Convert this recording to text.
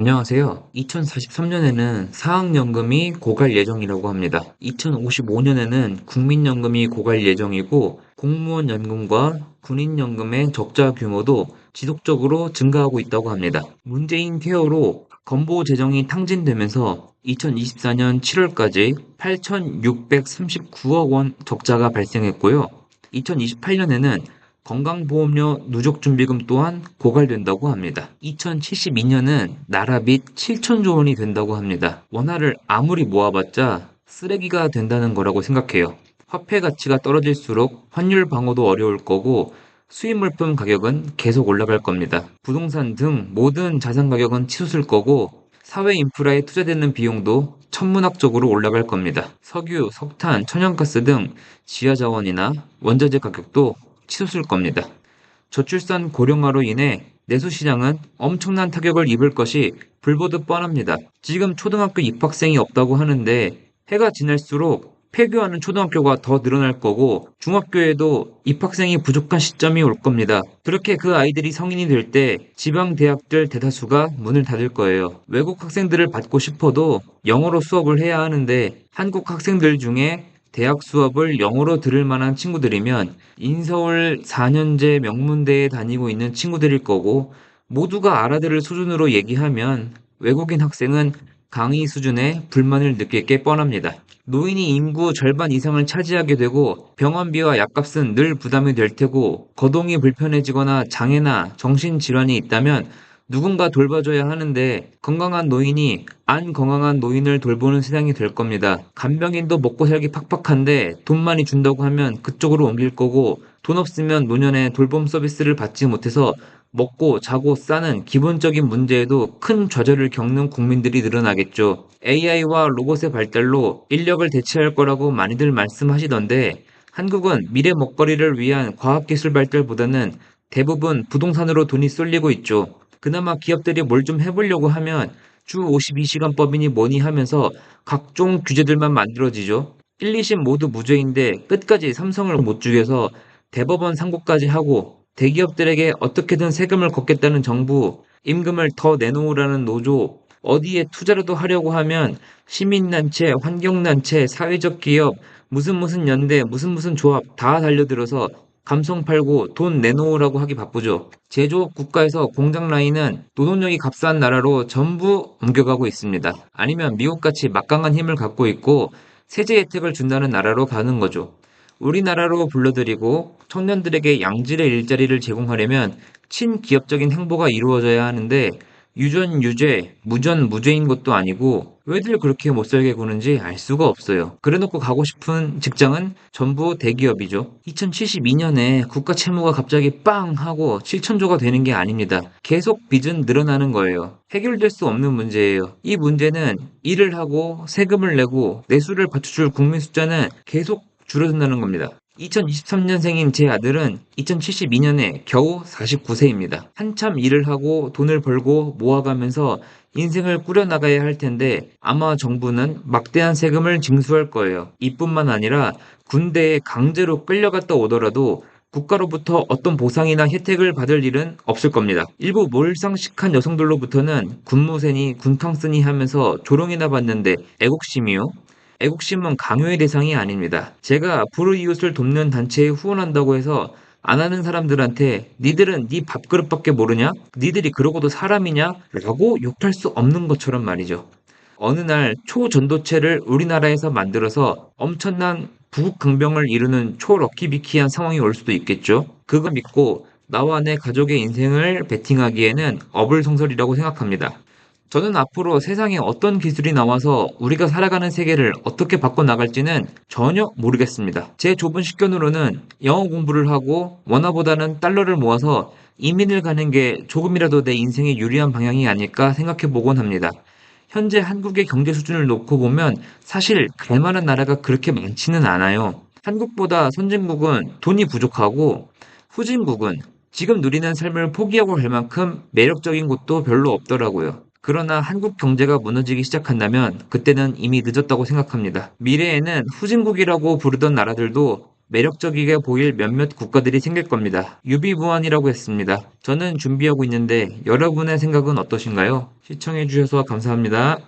안녕하세요. 2043년에는 사학연금이 고갈 예정이라고 합니다. 2055년에는 국민연금이 고갈 예정이고 공무원 연금과 군인연금의 적자 규모도 지속적으로 증가하고 있다고 합니다. 문재인 케어로 건보 재정이 탕진되면서 2024년 7월까지 8,639억 원 적자가 발생했고요. 2028년에는 건강보험료 누적준비금 또한 고갈된다고 합니다. 2072년은 나라 빚 7천조 원이 된다고 합니다. 원화를 아무리 모아봤자 쓰레기가 된다는 거라고 생각해요. 화폐 가치가 떨어질수록 환율 방어도 어려울 거고 수입 물품 가격은 계속 올라갈 겁니다. 부동산 등 모든 자산 가격은 치솟을 거고 사회 인프라에 투자되는 비용도 천문학적으로 올라갈 겁니다. 석유, 석탄, 천연가스 등 지하자원이나 원자재 가격도 치솟을 겁니다. 저출산 고령화로 인해 내수시장은 엄청난 타격을 입을 것이 불보듯 뻔합니다. 지금 초등학교 입학생이 없다고 하는데 해가 지날수록 폐교하는 초등학교가 더 늘어날 거고 중학교에도 입학생이 부족한 시점이 올 겁니다. 그렇게 그 아이들이 성인이 될 때 지방 대학들 대다수가 문을 닫을 거예요. 외국 학생들을 받고 싶어도 영어로 수업을 해야 하는데 한국 학생들 중에 대학 수업을 영어로 들을 만한 친구들이면 인서울 4년제 명문대에 다니고 있는 친구들일 거고 모두가 알아들을 수준으로 얘기하면 외국인 학생은 강의 수준에 불만을 느낄 게 뻔합니다. 노인이 인구 절반 이상을 차지하게 되고 병원비와 약값은 늘 부담이 될 테고 거동이 불편해지거나 장애나 정신질환이 있다면 누군가 돌봐줘야 하는데 건강한 노인이 안 건강한 노인을 돌보는 세상이 될 겁니다. 간병인도 먹고 살기 팍팍한데 돈 많이 준다고 하면 그쪽으로 옮길 거고 돈 없으면 노년에 돌봄 서비스를 받지 못해서 먹고 자고 싸는 기본적인 문제에도 큰 좌절을 겪는 국민들이 늘어나겠죠. AI와 로봇의 발달로 인력을 대체할 거라고 많이들 말씀하시던데 한국은 미래 먹거리를 위한 과학기술 발달보다는 대부분 부동산으로 돈이 쏠리고 있죠. 그나마 기업들이 뭘 좀 해보려고 하면 주 52시간 법이니 뭐니 하면서 각종 규제들만 만들어지죠. 1, 2심 모두 무죄인데 끝까지 삼성을 못 죽여서 대법원 상고까지 하고 대기업들에게 어떻게든 세금을 걷겠다는 정부, 임금을 더 내놓으라는 노조, 어디에 투자라도 하려고 하면 시민단체, 환경단체, 사회적 기업, 무슨 연대, 무슨 조합 다 달려들어서 감성 팔고 돈 내놓으라고 하기 바쁘죠. 제조업 국가에서 공장 라인은 노동력이 값싼 나라로 전부 옮겨가고 있습니다. 아니면 미국같이 막강한 힘을 갖고 있고 세제 혜택을 준다는 나라로 가는 거죠. 우리나라로 불러들이고 청년들에게 양질의 일자리를 제공하려면 친기업적인 행보가 이루어져야 하는데 유전 유죄, 무전 무죄인 것도 아니고 왜들 그렇게 못살게 구는지 알 수가 없어요. 그래놓고 가고 싶은 직장은 전부 대기업이죠. 2072년에 국가 채무가 갑자기 빵 하고 7천조가 되는 게 아닙니다. 계속 빚은 늘어나는 거예요. 해결될 수 없는 문제예요. 이 문제는 일을 하고 세금을 내고 내수를 받쳐줄 국민 숫자는 계속 줄어든다는 겁니다. 2023년생인 제 아들은 2072년에 겨우 49세입니다. 한참 일을 하고 돈을 벌고 모아가면서 인생을 꾸려나가야 할 텐데 아마 정부는 막대한 세금을 징수할 거예요. 이뿐만 아니라 군대에 강제로 끌려갔다 오더라도 국가로부터 어떤 보상이나 혜택을 받을 일은 없을 겁니다. 일부 몰상식한 여성들로부터는 군무새니 군탕쓰니 하면서 조롱이나 받는데 애국심이요? 애국심은 강요의 대상이 아닙니다. 제가 불우이웃을 돕는 단체에 후원한다고 해서 안 하는 사람들한테 니들은 네 밥그릇밖에 모르냐? 니들이 그러고도 사람이냐? 라고 욕할 수 없는 것처럼 말이죠. 어느 날 초전도체를 우리나라에서 만들어서 엄청난 부국강병을 이루는 초럭키비키한 상황이 올 수도 있겠죠. 그거 믿고 나와 내 가족의 인생을 베팅하기에는 어불성설이라고 생각합니다. 저는 앞으로 세상에 어떤 기술이 나와서 우리가 살아가는 세계를 어떻게 바꿔나갈지는 전혀 모르겠습니다. 제 좁은 식견으로는 영어 공부를 하고 원화보다는 달러를 모아서 이민을 가는 게 조금이라도 내 인생에 유리한 방향이 아닐까 생각해 보곤 합니다. 현재 한국의 경제 수준을 놓고 보면 사실 갈 만한 나라가 그렇게 많지는 않아요. 한국보다 선진국은 돈이 부족하고 후진국은 지금 누리는 삶을 포기하고 갈 만큼 매력적인 곳도 별로 없더라고요. 그러나 한국 경제가 무너지기 시작한다면 그때는 이미 늦었다고 생각합니다. 미래에는 후진국이라고 부르던 나라들도 매력적이게 보일 몇몇 국가들이 생길 겁니다. 유비무환이라고 했습니다. 저는 준비하고 있는데 여러분의 생각은 어떠신가요? 시청해주셔서 감사합니다.